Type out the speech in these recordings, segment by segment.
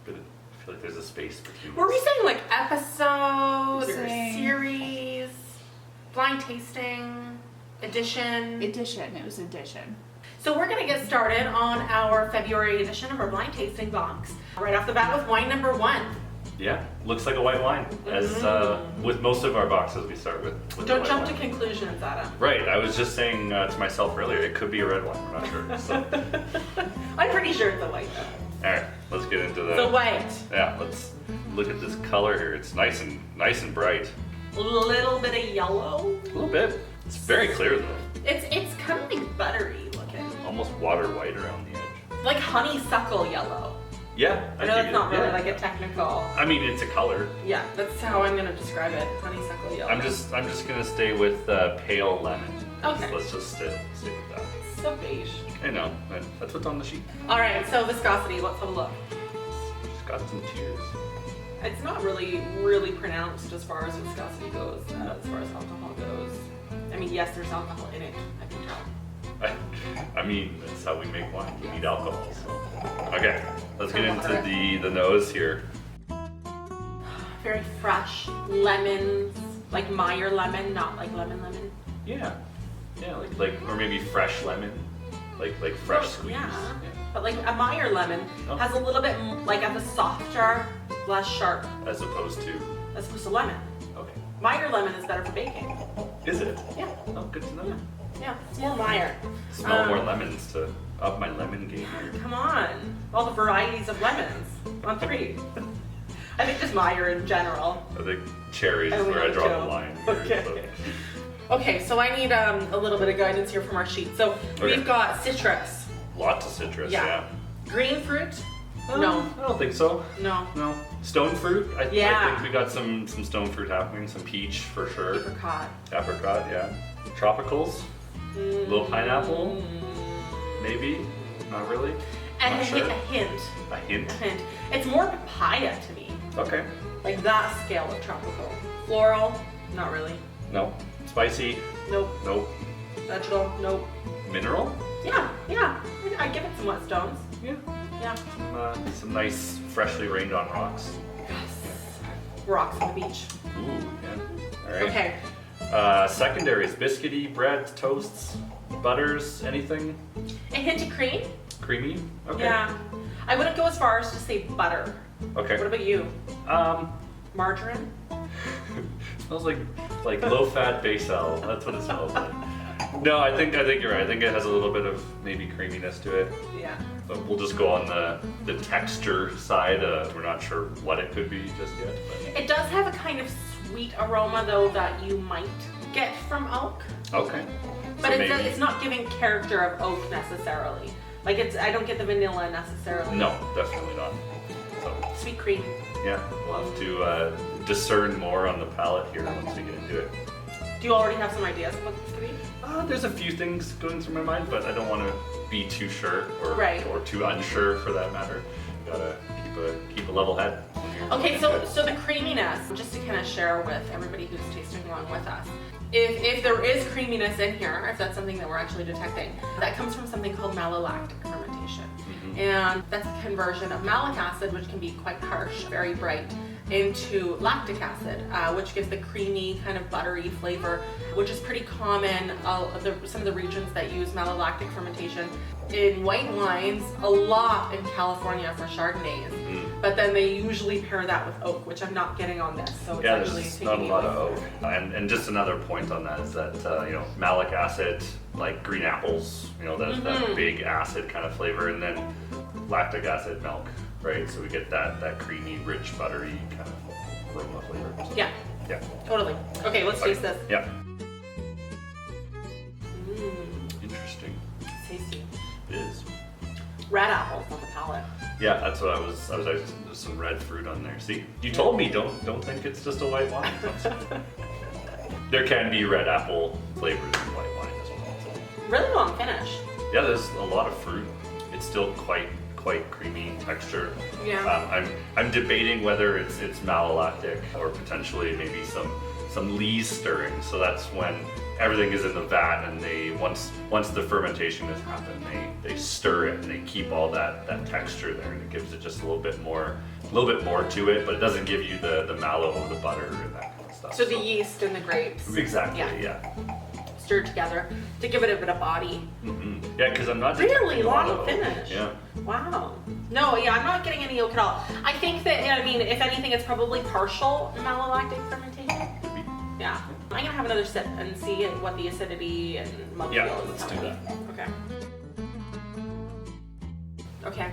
I feel like there's a space between. Were we saying like episodes or Saying- series, blind tasting, edition? Edition. It was edition. So we're gonna get started on our February edition of our blind tasting box. Right off the bat with wine number 1. Yeah, looks like a white wine. As with most of our boxes, we start with the Don't white jump wine. to conclusions, Adam. Right, I was just saying to myself earlier, it could be a red wine. I'm not sure. So, I'm pretty sure it's a white though. all right, let's get into It's a that. white. Yeah, let's look at this color here. It's nice and bright. A little bit of yellow. A little bit. It's very clear though. It's kind of like buttery looking. Almost water white around the edge. Like honeysuckle yellow. Yeah, I know that's not really yeah. like a technical. I mean, it's a color. Yeah, that's how I'm gonna describe it. Honeysuckle yellow. I'm just gonna stay with pale lemon. Okay. Let's just stick with that. so beige. I know. That's what's on the sheet. All right, so viscosity. Let's have a look. She's got some tears. It's not really pronounced as far as viscosity goes, as far as alcohol goes. I mean, yes, there's alcohol in it. I can tell. I mean, that's how we make wine. We need alcohol. So. Okay, let's get into the nose here. Very fresh lemons, like Meyer lemon, not like lemon. Yeah, like or maybe fresh lemon, like fresh Well, squeeze. yeah. But like a Meyer lemon has a little bit like of a softer, less sharp, As opposed to. as opposed to lemon. Okay. Meyer lemon is better for baking. Is it? Yeah, Oh, good to know. yeah. Small Meyer. Smell more lemons to up my lemon game here. Come on, all the varieties of lemons on 3. I think just Meyer in general. I think cherries is Oh, where I draw Joe. the line here. Okay. Okay, so I need a little bit of guidance here from our sheet. So Okay. we've got citrus, Lots of citrus. Yeah. Yeah. green fruit. No, I don't think so. no. No. Stone fruit. I Yeah. think we got some stone fruit happening. Some peach for sure. Apricot. Apricot. Yeah. Tropicals. Little pineapple. Maybe. Not really. And Not a, sure. a hint. A hint. A hint. It's more papaya to me. Okay. Like that scale of tropical. Floral. Not really. No. Spicy. Nope. Nope. Vegetal. Nope. Mineral. Yeah. I give it some wet stones. Yeah. Yeah. Some nice freshly rained on rocks. Yes. Rocks on the beach. Ooh. Yeah. All right. Okay. Secondaries: biscuity, breads, toasts, butters, anything A hint of cream. creamy. Okay. Yeah. I wouldn't go as far as to say butter. Okay. What about you? Um. Margarine? Smells like low-fat basil. That's what it smells like. No, I think you're right. I think it has a little bit of maybe creaminess to it. Yeah. But we'll just go on the texture side. We're not sure what it could be just yet. It does have a kind of sweet aroma though that you might get from oak, But okay. but So it's not giving character of oak necessarily. Like I don't get the vanilla necessarily. No, definitely not. So Sweet cream. yeah, we'll have to discern more on the palate here once we get into it. Do you already have some ideas of what this could be? There's a few things going through my mind, but I don't want to be too sure Right. or too unsure for that matter. Gotta keep a level head. Okay, so the creaminess, just to kind of share with everybody who's tasting along with us. If there is creaminess in here, if that's something that we're actually detecting, that comes from something called malolactic fermentation. And that's a conversion of malic acid, which can be quite harsh, very bright, into lactic acid, which gives the creamy kind of buttery flavor, which is pretty common. Some of the regions that use malolactic fermentation in white wines, a lot in California for Chardonnays, but then they usually pair that with oak, which I'm not getting on this. So it's Yeah, actually there's taking not a me lot away of from oak. it. And just another point on that is that malic acid, like green apples, that big acid kind of flavor, and then lactic acid milk, right? So we get that creamy, rich, buttery kind of aroma flavor. So, Yeah, Yeah. totally. Okay, let's taste this. Yeah. Mmm, Interesting. tasty. It is. Red apples on the palate. Yeah, that's what I was there's some red fruit on there. See, you told me don't think it's just a white wine. There can be red apple flavors in white wine as well. So. Really long finish. Yeah, there's a lot of fruit. It's still quite creamy texture. Yeah. I'm debating whether it's malolactic or potentially maybe some lees stirring. So that's when everything is in the vat, and they once the fermentation has happened, they stir it and they keep all that texture there, and it gives it just a little bit more to it, but it doesn't give you the mallow or the butter and that kind of stuff. So the yeast and the grapes. Exactly. Yeah. Stirred together to give it a bit of body. Yeah, because I'm not Really detecting long mallow. finish. Yeah. Wow. No, yeah, I'm not getting any yolk at all. I think that, I mean, if anything, it's probably partial malolactic fermentation. Maybe. Yeah. I'm gonna have another sip and see what the acidity and mouthfeel Yeah, is let's telling do me. Okay. Okay.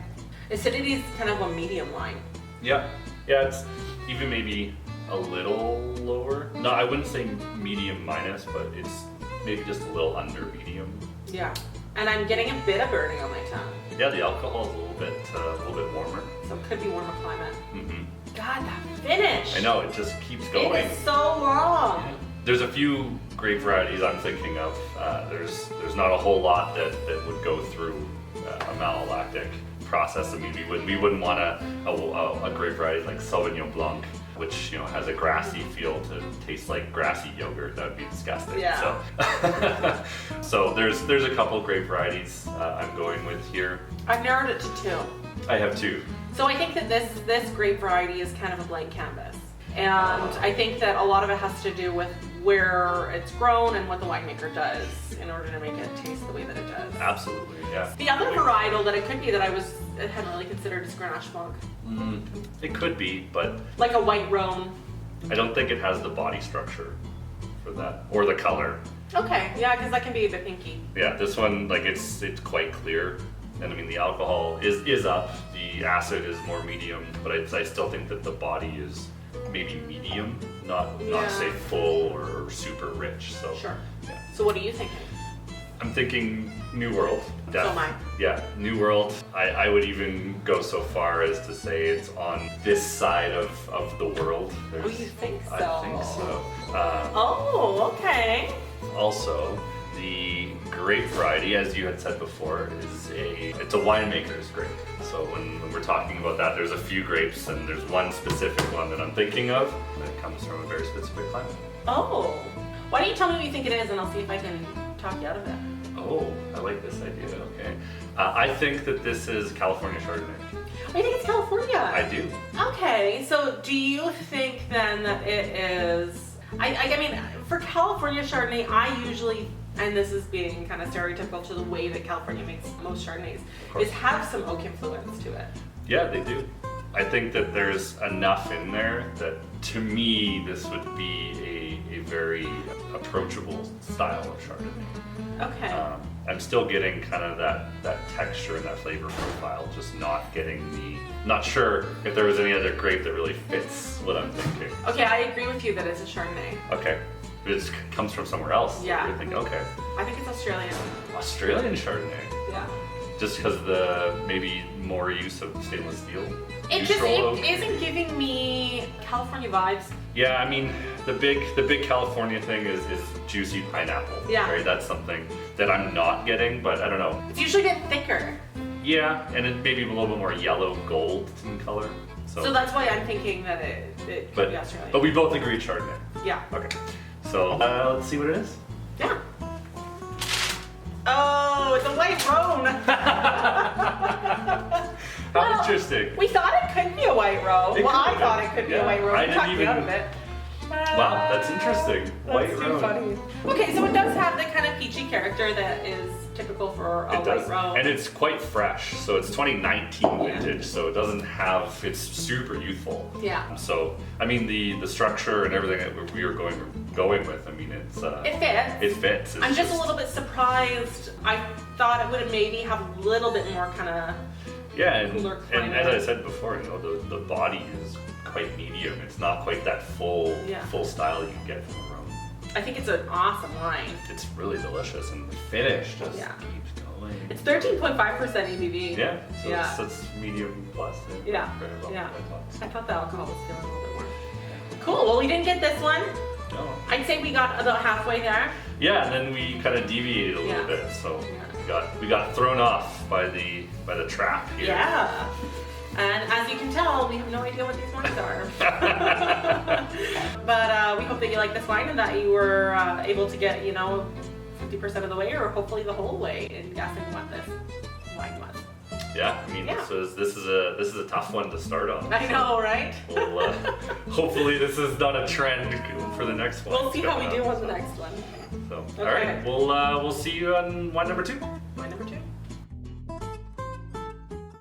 Acidity is kind of a medium line. Yeah. Yeah, it's even maybe a little lower. No, I wouldn't say medium minus, but it's maybe just a little under medium. Yeah. And I'm getting a bit of burning on my tongue. Yeah, the alcohol is a little bit warmer. So it could be warmer climate. Mm-hmm. God, that finish! I know, it just keeps going. It is so long. Yeah. There's a few grape varieties I'm thinking of. There's not a whole lot that would go through a malolactic process. I mean, we wouldn't want a grape variety like Sauvignon Blanc, which has a grassy feel to taste like grassy yogurt. That would be disgusting. Yeah. So there's a couple grape varieties I'm going with here. I've narrowed it to 2. I have 2. So I think that this grape variety is kind of a blank canvas. And I think that a lot of it has to do with where it's grown and what the winemaker does in order to make it taste the way that it does. Absolutely, yeah. The other varietal that it could be that I hadn't really considered is Grenache Blanc. It could be, but Like a white Rhone. I don't think it has the body structure for that, or the color. Okay, yeah, because that can be a bit pinky. Yeah, this one, like it's quite clear, and I mean the alcohol is up, the acid is more medium, but I still think that the body is maybe medium, not Yeah. say full or super rich. So Sure. yeah. So what are you thinking? I'm thinking New World. So am I. Yeah, New World. I would even go so far as to say it's on this side of the world. Oh, you think so? I think so. Oh, okay. Also, the grape variety, as you had said before, it's a winemaker's grape. So when we're talking about that, there's a few grapes, and there's one specific one that I'm thinking of that comes from a very specific climate. Oh. Why don't you tell me what you think it is and I'll see if I can talk you out of it. Oh, I like this idea. Okay. I think that this is California Chardonnay. I think it's California. I do. Okay, so do you think then that it is? I mean, for California Chardonnay, I usually, and this is being kind of stereotypical to the way that California makes most Chardonnays, is have some oak influence to it. Yeah, they do. I think that there's enough in there that, to me, this would be a very approachable style of Chardonnay. Okay. I'm still getting kind of that texture and that flavor profile, just not sure if there was any other grape that really fits what I'm thinking. Okay, I agree with you that it's a Chardonnay. Okay. It comes from somewhere else. Yeah. You're thinking, okay. I think it's Australian. Australian Chardonnay. Yeah. Just because of the maybe more use of stainless steel? It just isn't giving me California vibes. Yeah, I mean, the big California thing is juicy pineapple. Yeah. Right? That's something that I'm not getting, but I don't know. It's usually a bit thicker. Yeah, and it maybe a little bit more yellow gold in color. So that's why I'm thinking that it could be Australian. But we both agree Chardonnay. Yeah. Okay. So let's see what it is. Yeah. Oh, it's a white Rhone. How interesting. We thought it could be a white Rhone. It Well, I could thought have it could been. be a white Rhone. I You didn't talked me out even- of it. Wow, that's interesting. White That's too Rhone. funny. Okay, so it does have the kind of peachy character that is typical for a It does, white Rhone. and it's quite fresh. So it's 2019 Yeah. vintage, so it doesn't have. It's super youthful. Yeah. So I mean, the structure and everything that we were going with. I mean, it's It fits. it fits. It's I'm just a little bit surprised. I thought it would maybe have a little bit more kind of. yeah, cooler and climate. as I said before, the body is quite medium. It's not quite that full Yeah. style you get from a rum. I think it's an awesome wine. It's really delicious, and the finish just Yeah. keeps going. It's 13.5% ABV. Yeah, so Yeah. It's medium plus. Yeah, Very well, yeah. I thought. I thought the alcohol was feeling a little bit more. Cool. Well, we didn't get this one. No. I'd say we got about halfway there. Yeah, and then we kind of deviated a little Yeah. bit, so Yeah. we got thrown off by the trap here. Yeah. And as you can tell, well, we have no idea what these wines are. But we hope that you like this wine and that you were able to get, 50% of the way, or hopefully the whole way, in guessing what this wine was. Yeah, I mean, Yeah. this is a tough one to start on. I know, right? We'll, hopefully this is not a trend for the next one. We'll see how we do on the next one. So, Okay. all right, we'll see you on wine number 2. Wine number 2.